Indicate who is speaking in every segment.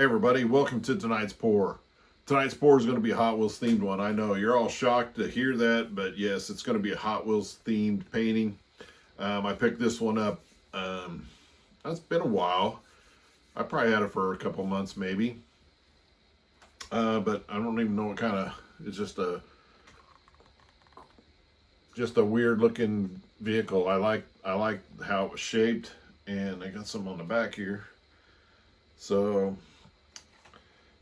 Speaker 1: Hey everybody, welcome to tonight's pour. Tonight's pour is going to be a Hot Wheels themed one. I know you're all shocked to hear that, but yes, it's going to be a Hot Wheels themed painting. I picked this one up. It's been a while. I probably had it for a couple months maybe, but I don't even know what kind of. It's just a weird looking vehicle. I like how it was shaped, and I got some on the back here. So.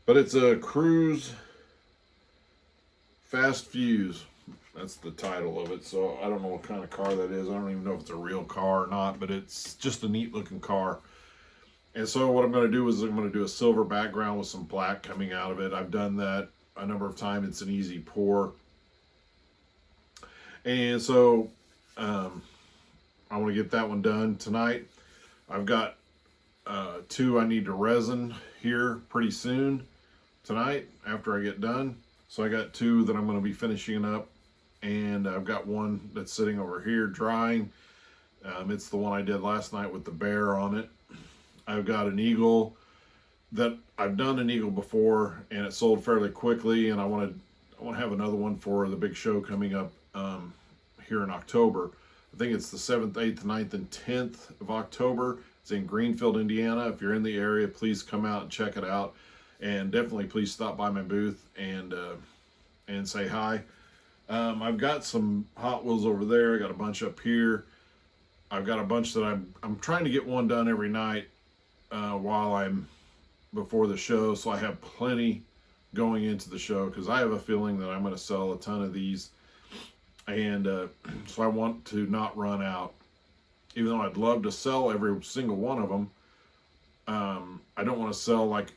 Speaker 1: But it's a Cruise Fast Fuse. That's the title of it. So I don't know what kind of car that is. I don't even know if it's a real car or not, but it's just a neat looking car. And so what I'm going to do is I'm going to do a silver background with some black coming out of it. I've done that a number of times. It's an easy pour. And so I want to get that one done tonight. I've got two I need to resin here pretty soon tonight after I get done. So I got two that I'm going to be finishing up, and I've got one that's sitting over here drying. It's the one I did last night with the bear on it. I've got an eagle that I've done an eagle before, and it sold fairly quickly, and I want to have another one for the big show coming up here in October. I think it's the 7th, 8th, 9th, and 10th of October. It's in Greenfield, Indiana. If you're in the area, please come out and check it out. And definitely please stop by my booth and say hi. I've got some Hot Wheels over there. I got a bunch up here. I've got a bunch that I'm trying to get one done every night while I'm before the show. So I have plenty going into the show because I have a feeling that I'm going to sell a ton of these. And so I want to not run out. Even though I'd love to sell every single one of them, I don't want to sell like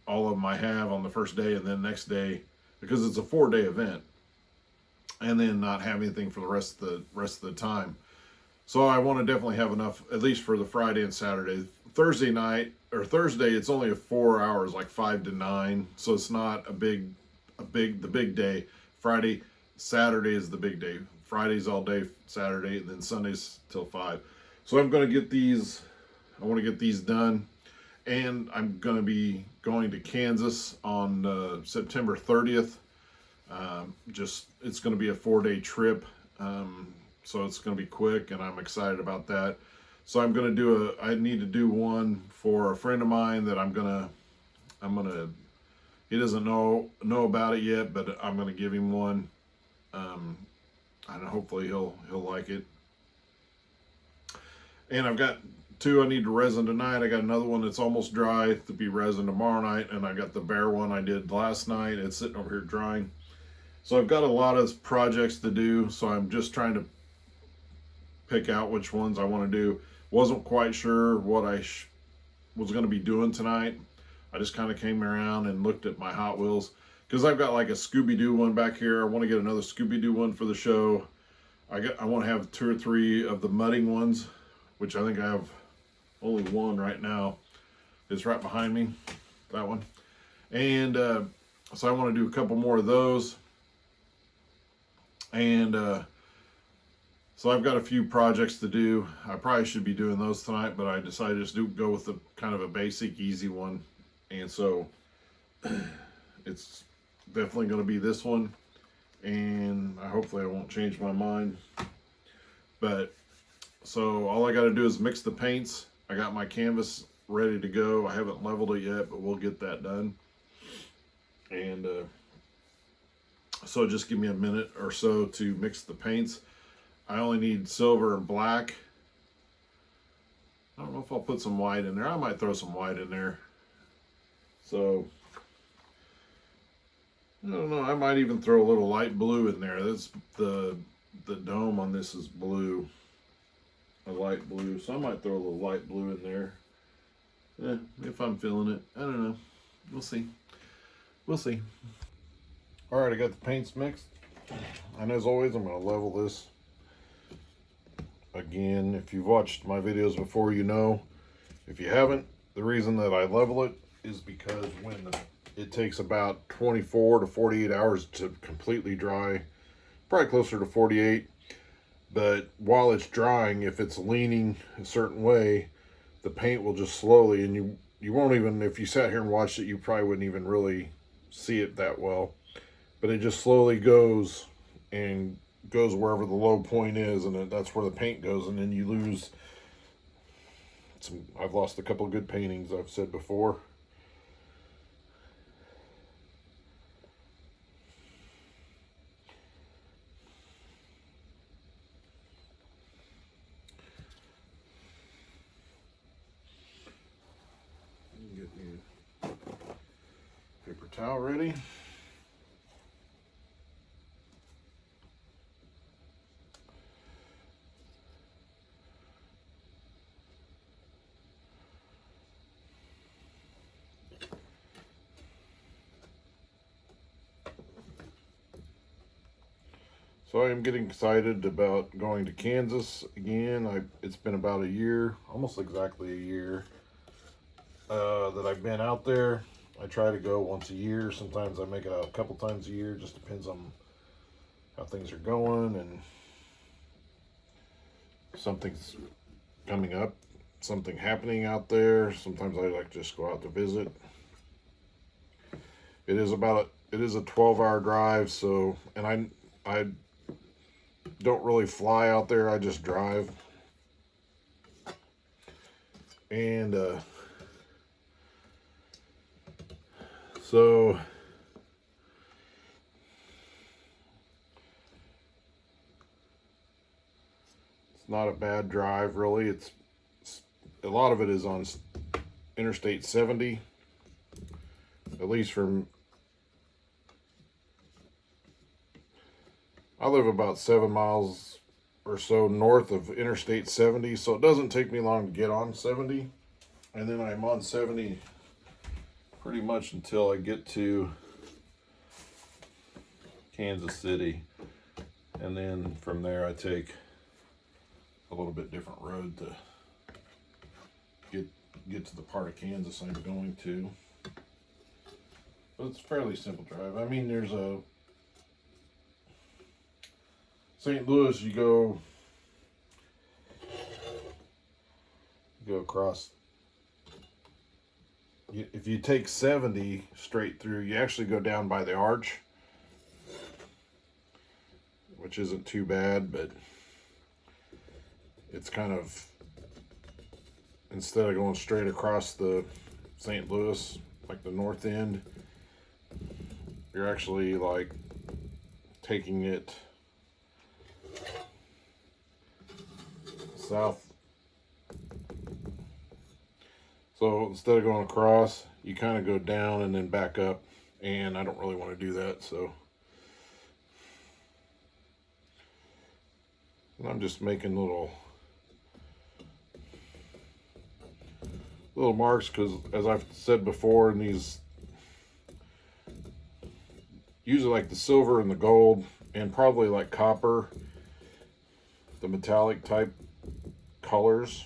Speaker 1: all of them I have on the first day and then next day, because it's a 4-day event, and then not have anything for the rest of the time. So I want to definitely have enough, at least for the Friday and Saturday. Thursday night or Thursday, it's only 4 hours, like 5 to 9, so it's not the big day. Friday, Saturday is the big day. Friday's all day, Saturday, and then Sundays till 5. So I'm going to get these. I want to get these done, and I'm going to be going to Kansas on September 30th. It's going to be a 4-day trip, so it's going to be quick, and I'm excited about that. So I'm going to I need to do one for a friend of mine that I'm gonna. He doesn't know about it yet, but I'm going to give him one. And hopefully he'll like it. And I've got two I need to resin tonight. I got another one that's almost dry to be resin tomorrow night, and I got the bear one I did last night. It's sitting over here drying. So I've got a lot of projects to do, so I'm just trying to pick out which ones I want to do. Wasn't quite sure what I was going to be doing tonight. I just kind of came around and looked at my Hot Wheels, because I've got like a Scooby-Doo one back here. I want to get another Scooby-Doo one for the show. I want to have 2 or 3 of the mudding ones, which I think I have only one right now. It's right behind me, that one. And so I want to do a couple more of those. And so I've got a few projects to do. I probably should be doing those tonight, but I decided to just go with the kind of a basic, easy one. And so it's definitely going to be this one, and hopefully I won't change my mind. But so all I got to do is mix the paints. I got my canvas ready to go. I haven't leveled it yet, but we'll get that done. And so just give me a minute or so to mix the paints. I only need silver and black. I don't know if I'll put some white in there. I might throw some white in there. So I don't know, I might even throw a little light blue in there. That's the dome on this is blue, a light blue. So I might throw a little light blue in there. If I'm feeling it. I don't know. We'll see. We'll see. All right, I got the paints mixed. And as always, I'm going to level this. Again, if you've watched my videos before, you know. If you haven't, the reason that I level it is because it takes about 24 to 48 hours to completely dry, probably closer to 48. But while it's drying, if it's leaning a certain way, the paint will just slowly, and you won't even, if you sat here and watched it, you probably wouldn't even really see it that well. But it just slowly goes and goes wherever the low point is, and that's where the paint goes, and then you lose some. I've lost a couple of good paintings, I've said before. Get your paper towel ready. So I am getting excited about going to Kansas again. It's been about a year, almost exactly a year, that I've been out there. I try to go once a year. Sometimes I make it out a couple times a year. Just depends on how things are going and something's coming up, something happening out there. Sometimes I like to just go out to visit. It is a 12-hour drive, so, and I don't really fly out there. I just drive. And so it's not a bad drive, really. It's a lot of it is on Interstate 70, at least from. I live about 7 miles or so north of Interstate 70, so it doesn't take me long to get on 70. And then I'm on 70 pretty much until I get to Kansas City. And then from there I take a little bit different road to get to the part of Kansas I'm going to. But it's a fairly simple drive. I mean, there's a St. Louis, you go across. If you take 70 straight through, you actually go down by the arch, which isn't too bad, but it's kind of, instead of going straight across the St. Louis, like the north end, you're actually like taking it south. So instead of going across, you kind of go down and then back up, and I don't really want to do that, so I'm just making little marks, because as I've said before, in these, usually like the silver and the gold and probably like copper, the metallic type colors,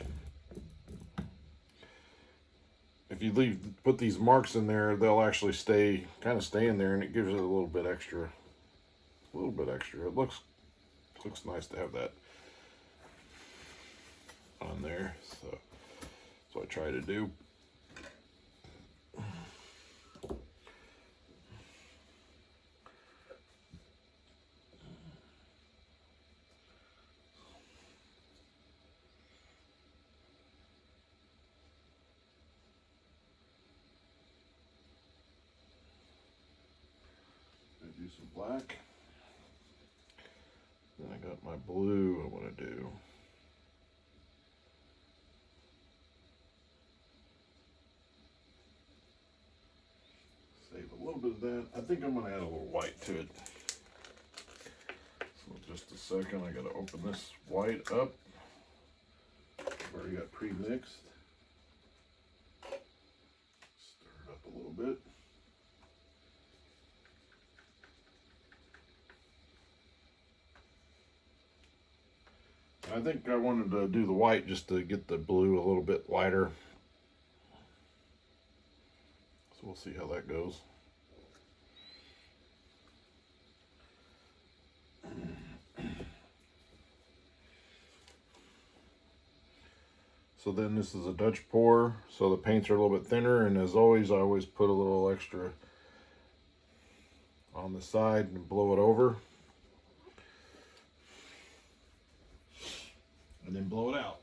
Speaker 1: if you put these marks in there, they'll actually stay in there, and it gives it a little bit extra. It looks nice to have that on there, so that's what I try to do. Do some black. Then I got my blue I want to do. Save a little bit of that. I think I'm going to add a little white to it. So just a second, I got to open this white up. Already got pre-mixed. Stir it up a little bit. I think I wanted to do the white just to get the blue a little bit lighter. So we'll see how that goes. So then this is a Dutch pour, so the paints are a little bit thinner, and as always, I always put a little extra on the side and blow it over. And then blow it out.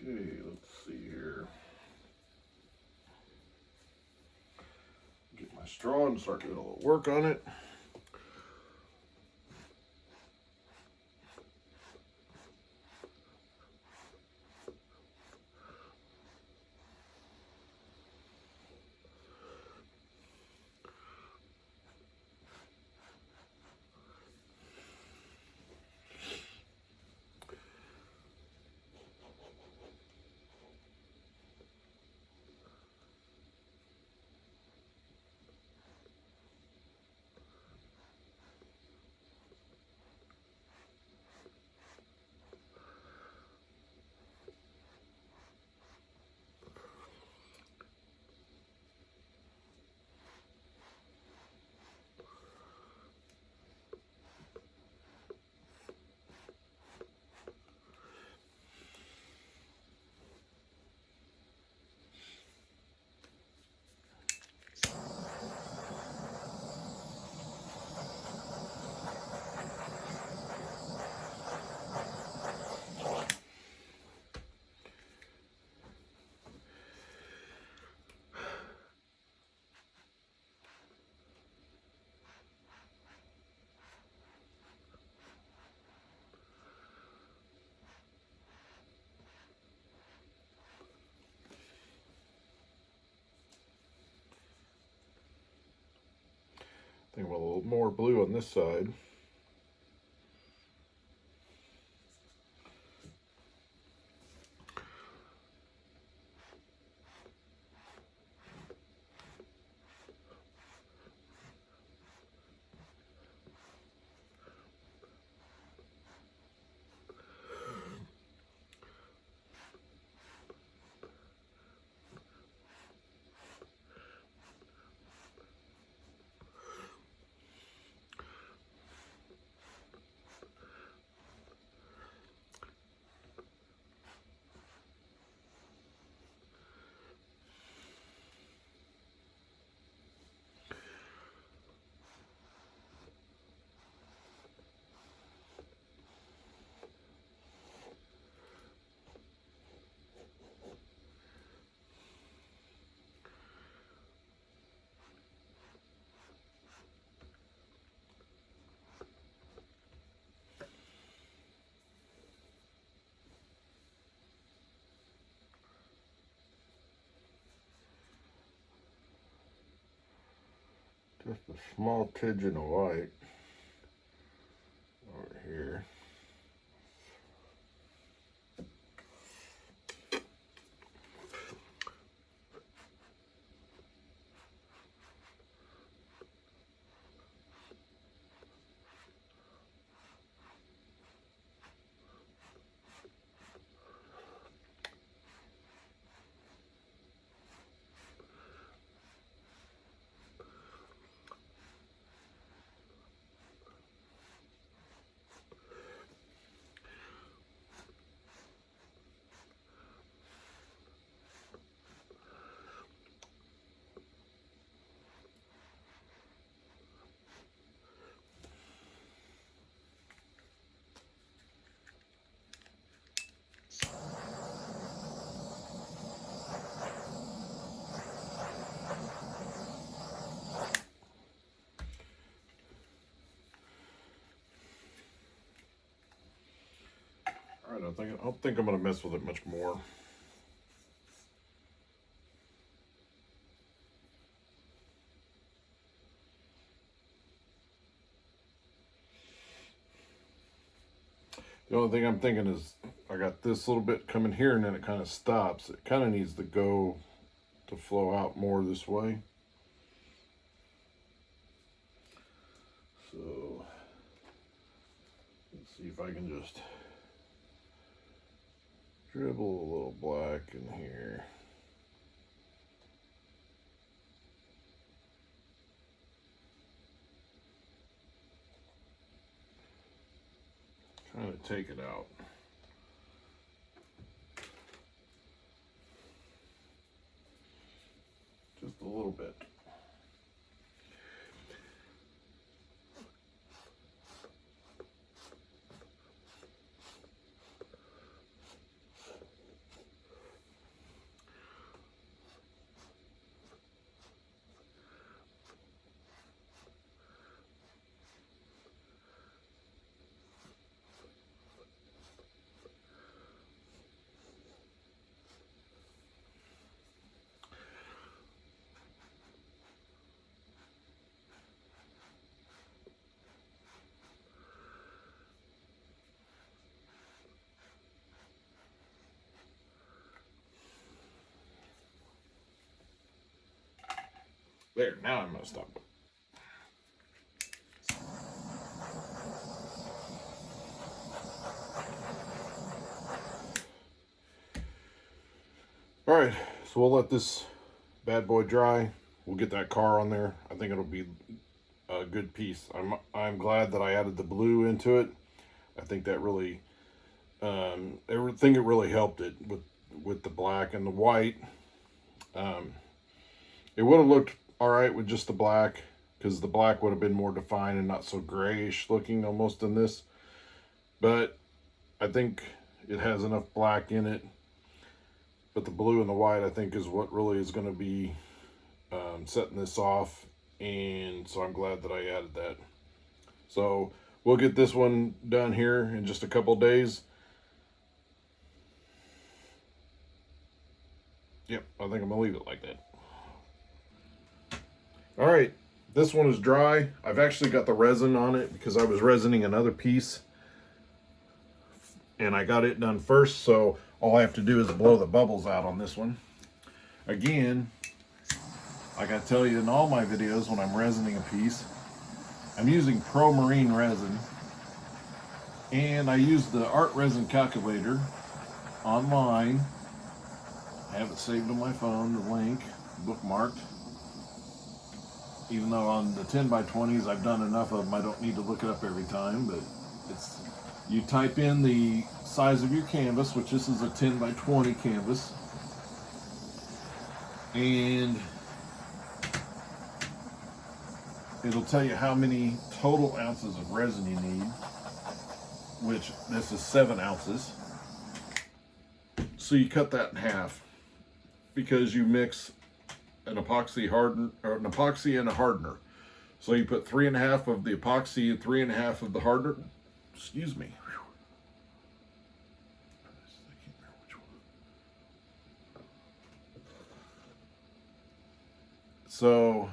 Speaker 1: Okay, let's see here. Get my straw and start doing a little work on it. I think a little more blue on this side. Just a small tidge of white over here. I don't think I'm gonna mess with it much more. The only thing I'm thinking is I got this little bit coming here and then it kind of stops. It kind of needs to go to flow out more this way. So let's see if I can just dribble a little black in here. Kind of take it out. Just a little bit. There, now I'm gonna stop. All right, so we'll let this bad boy dry. We'll get that car on there. I think it'll be a good piece. I'm glad that I added the blue into it. I think that really, everything it really helped it with the black and the white. It would have looked all right with just the black, because the black would have been more defined and not so grayish looking almost in this. But I think it has enough black in it. But the blue and the white, I think, is what really is going to be setting this off. And so I'm glad that I added that. So we'll get this one done here in just a couple days. Yep, I think I'm going to leave it like that. All right, this one is dry. I've actually got the resin on it because I was resining another piece. And I got it done first, so all I have to do is blow the bubbles out on this one. Again, like I tell you in all my videos when I'm resining a piece, I'm using Pro Marine resin. And I use the art resin calculator online. I have it saved on my phone, the link, bookmarked. Even though on the 10x20s I've done enough of them, I don't need to look it up every time, but it's, you type in the size of your canvas, which this is a 10x20 canvas, and it'll tell you how many total ounces of resin you need, which this is 7 ounces. So you cut that in half because you mix an epoxy harden or an epoxy and a hardener. So you put 3.5 of the epoxy and 3.5 of the hardener. Excuse me. So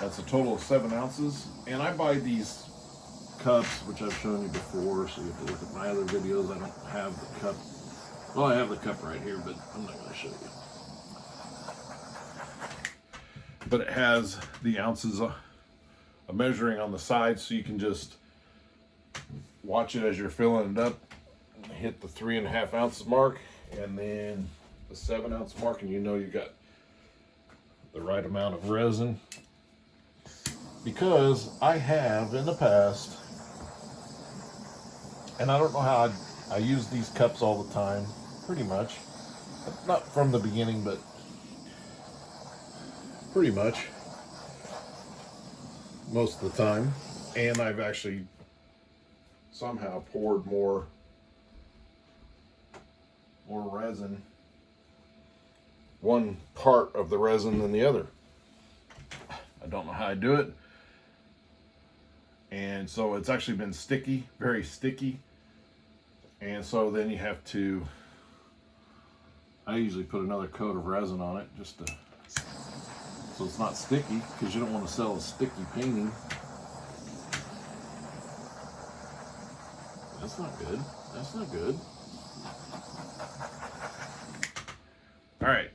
Speaker 1: that's a total of 7 ounces. And I buy these cups, which I've shown you before, so you have to look at my other videos. I don't have the cup. Well, I have the cup right here, but I'm not going to show you. But it has the ounces of measuring on the side, so you can just watch it as you're filling it up. Hit the 3.5 ounces mark, and then the 7 ounce mark, and you know you got the right amount of resin. Because I have in the past, and I don't know how I use these cups all the time, pretty much. Not from the beginning, but pretty much most of the time. And I've actually somehow poured more resin, one part of the resin than the other. I don't know how I do it. And so it's actually been sticky, very sticky. And so then you have to, I usually put another coat of resin on it just to, so it's not sticky, because you don't want to sell a sticky painting. That's not good. That's not good. All right.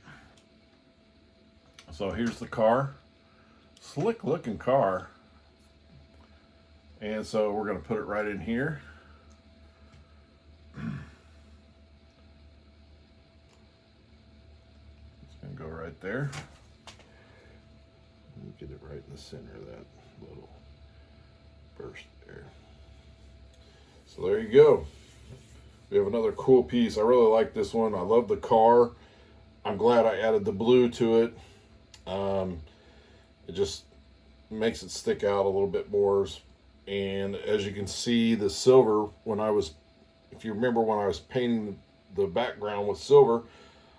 Speaker 1: So here's the car. Slick looking car. And so we're going to put it right in here. It's going to go right there. Let me get it right in the center of that little burst there. So there you go. We have another cool piece. I really like this one. I love the car. I'm glad I added the blue to it. It just makes it stick out a little bit more. And as you can see, the silver, if you remember when I was painting the background with silver,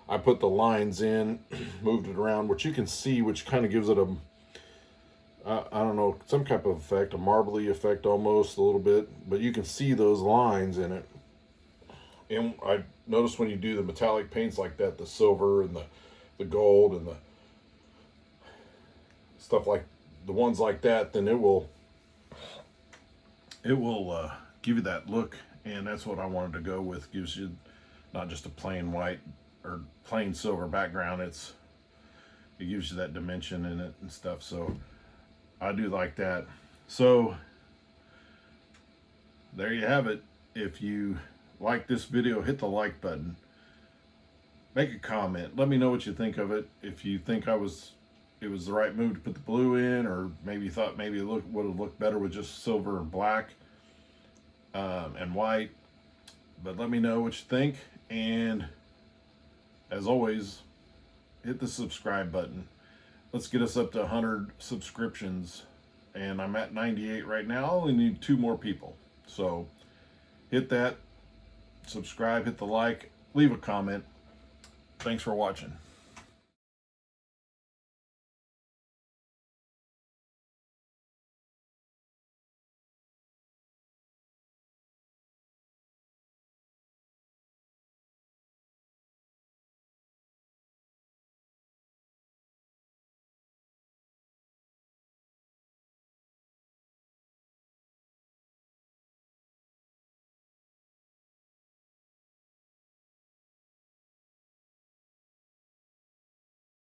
Speaker 1: I put the lines in, moved it around, which you can see, which kind of gives it a, I don't know, some type of effect, a marbly effect almost a little bit, but you can see those lines in it. And I noticed when you do the metallic paints like that, the silver and the gold and the stuff like the ones like that, then it will give you that look, and that's what I wanted to go with. Gives you not just a plain white or plain silver background, it gives you that dimension in it and stuff. So I do like that. So there you have it. If you like this video, hit the like button, make a comment, let me know what you think of it. If you think it was the right move to put the blue in, or maybe you thought maybe it would have looked better with just silver and black and white. But let me know what you think, and as always, hit the subscribe button. Let's get us up to 100 subscriptions, and I'm at 98 right now. I only need 2 more people, so hit that subscribe, hit the like, leave a comment. Thanks for watching.